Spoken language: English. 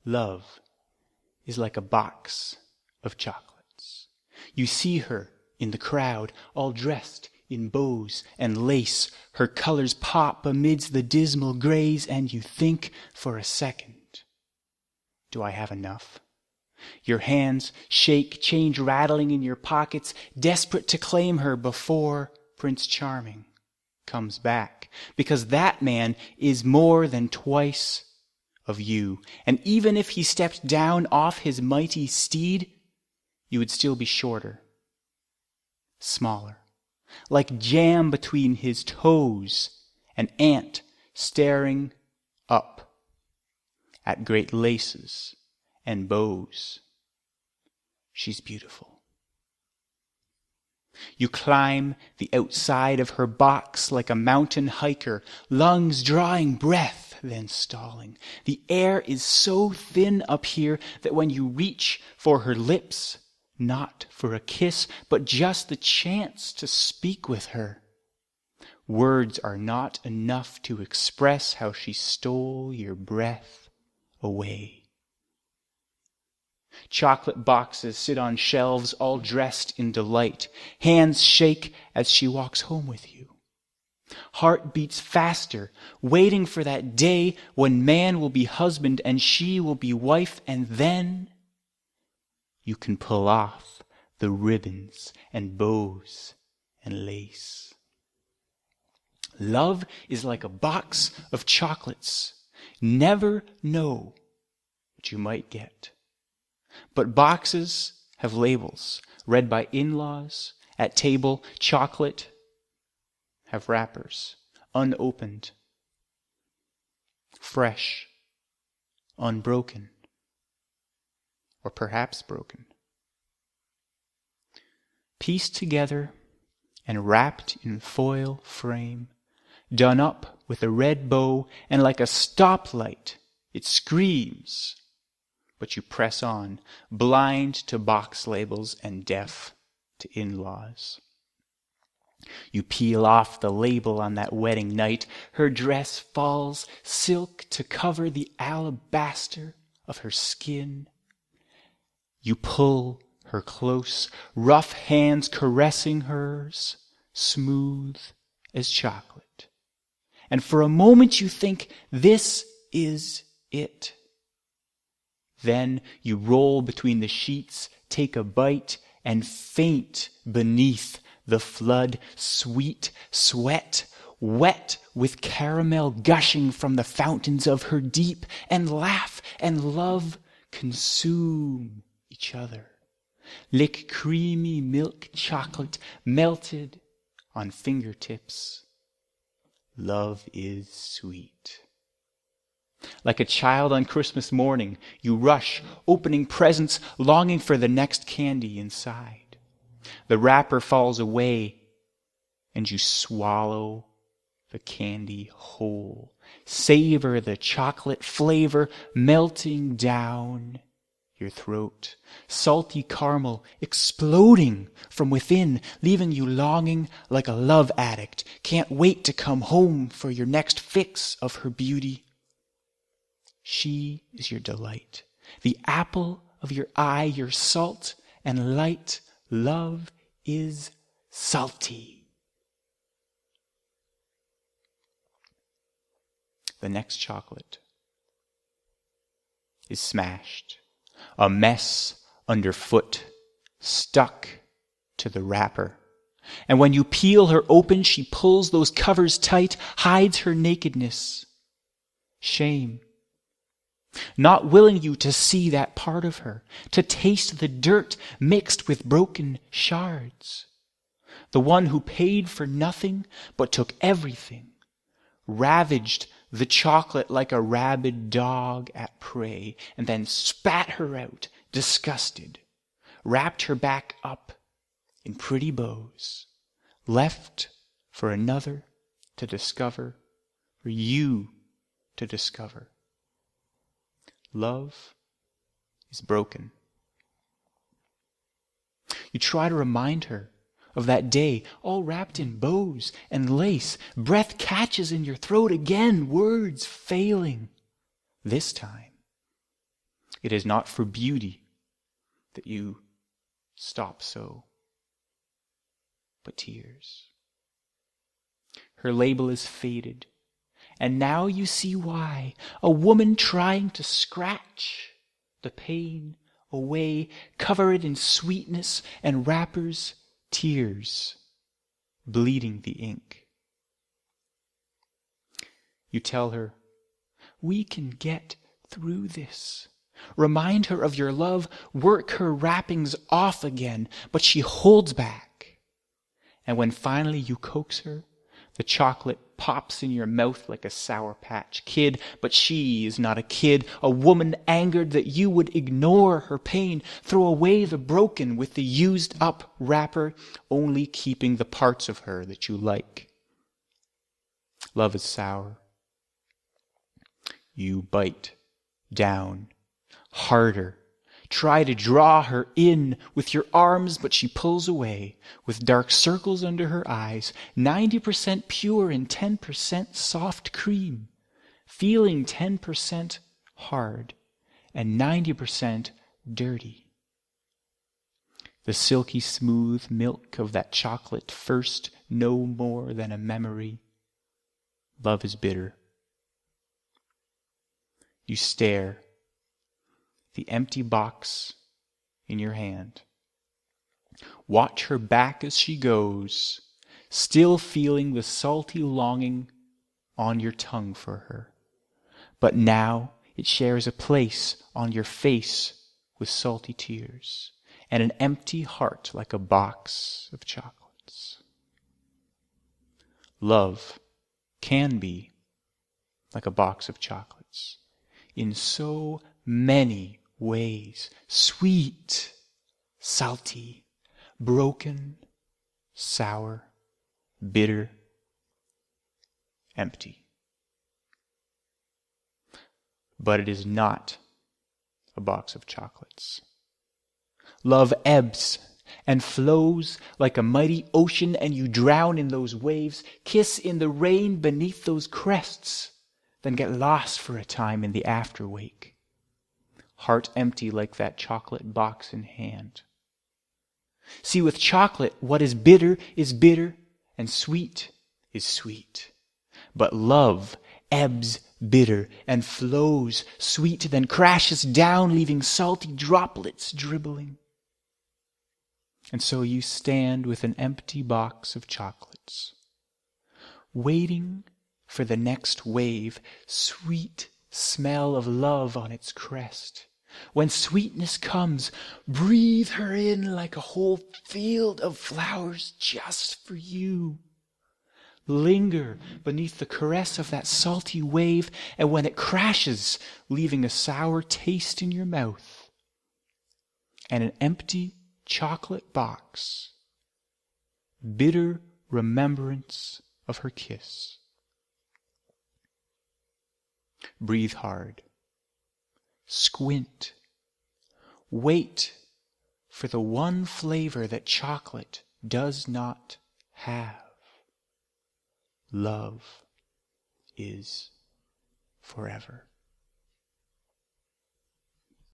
Love is like a box of chocolates. You see her in the crowd, all dressed in bows and lace. Her colors pop amidst the dismal grays, and you think for a second, do I have enough? Your hands shake, change rattling in your pockets, desperate to claim her before Prince Charming comes back. Because that man is more than twice of you. And even if he stepped down off his mighty steed, you would still be shorter, smaller, like jam between his toes, an ant staring up at great laces and bows. She's beautiful. You climb the outside of her box like a mountain hiker, lungs drawing breath, then stalling. The air is so thin up here that when you reach for her lips, not for a kiss, but just the chance to speak with her, words are not enough to express how she stole your breath away. Chocolate boxes sit on shelves, all dressed in delight. Hands shake as she walks home with you. Heart beats faster, waiting for that day when man will be husband and she will be wife, and then you can pull off the ribbons and bows and lace. Love is like a box of chocolates. Never know what you might get. But boxes have labels read by in-laws at table. Chocolate have wrappers, unopened, fresh, unbroken, or perhaps broken. Pieced together and wrapped in foil frame, done up with a red bow, and like a stoplight, it screams. But you press on, blind to box labels and deaf to in-laws. You peel off the label on that wedding night. Her dress falls silk to cover the alabaster of her skin. You pull her close, rough hands caressing hers, smooth as chocolate. And for a moment you think, this is it. Then you roll between the sheets, take a bite, and faint beneath the flood. Sweet sweat, wet with caramel gushing from the fountains of her deep, and laugh and love consume each other. Lick creamy milk chocolate melted on fingertips. Love is sweet. Like a child on Christmas morning, you rush, opening presents, longing for the next candy inside. The wrapper falls away, and you swallow the candy whole. Savor the chocolate flavor melting down your throat. Salty caramel exploding from within, leaving you longing like a love addict. Can't wait to come home for your next fix of her beauty. She is your delight, the apple of your eye, your salt and light. Love is salty. The next chocolate is smashed, a mess underfoot, stuck to the wrapper. And when you peel her open, she pulls those covers tight, hides her nakedness. Shame. Not willing you to see that part of her, to taste the dirt mixed with broken shards. The one who paid for nothing but took everything, ravaged the chocolate like a rabid dog at prey, and then spat her out, disgusted, wrapped her back up in pretty bows, left for another to discover, for you to discover. Love is broken. You try to remind her of that day, all wrapped in bows and lace. Breath catches in your throat again, words failing. This time, It is not for beauty that you stop so, but tears. Her label is faded, and now you see why. A woman trying to scratch the pain away, cover it in sweetness and wrappers, tears, bleeding the ink. You tell her, we can get through this. Remind her of your love, work her wrappings off again, but she holds back. And when finally you coax her, the chocolate pops in your mouth like a Sour Patch Kid, but she is not a kid, a woman angered that you would ignore her pain, throw away the broken with the used up wrapper, only keeping the parts of her that you like. Love is sour. You bite down harder. Try to draw her in with your arms, but she pulls away with dark circles under her eyes, 90% pure and 10% soft cream, feeling 10% hard and 90% dirty. The silky smooth milk of that chocolate first, no more than a memory. Love is bitter. You stare, the empty box in your hand. Watch her back as she goes, still feeling the salty longing on your tongue for her. But now it shares a place on your face with salty tears and an empty heart like a box of chocolates. Love can be like a box of chocolates in so many ways. Sweet, salty, broken, sour, bitter, empty. But it is not a box of chocolates. Love ebbs and flows like a mighty ocean, and you drown in those waves, kiss in the rain beneath those crests, then get lost for a time in the afterwake. Heart empty like that chocolate box in hand. See, with chocolate, what is bitter, and sweet is sweet. But love ebbs bitter and flows sweet, then crashes down, leaving salty droplets dribbling. And so you stand with an empty box of chocolates, waiting for the next wave, sweet smell of love on its crest. When sweetness comes, breathe her in like a whole field of flowers just for you. Linger beneath the caress of that salty wave, and when it crashes, leaving a sour taste in your mouth and an empty chocolate box, bitter remembrance of her kiss. Breathe hard. Squint. Wait for the one flavor that chocolate does not have. Love is forever.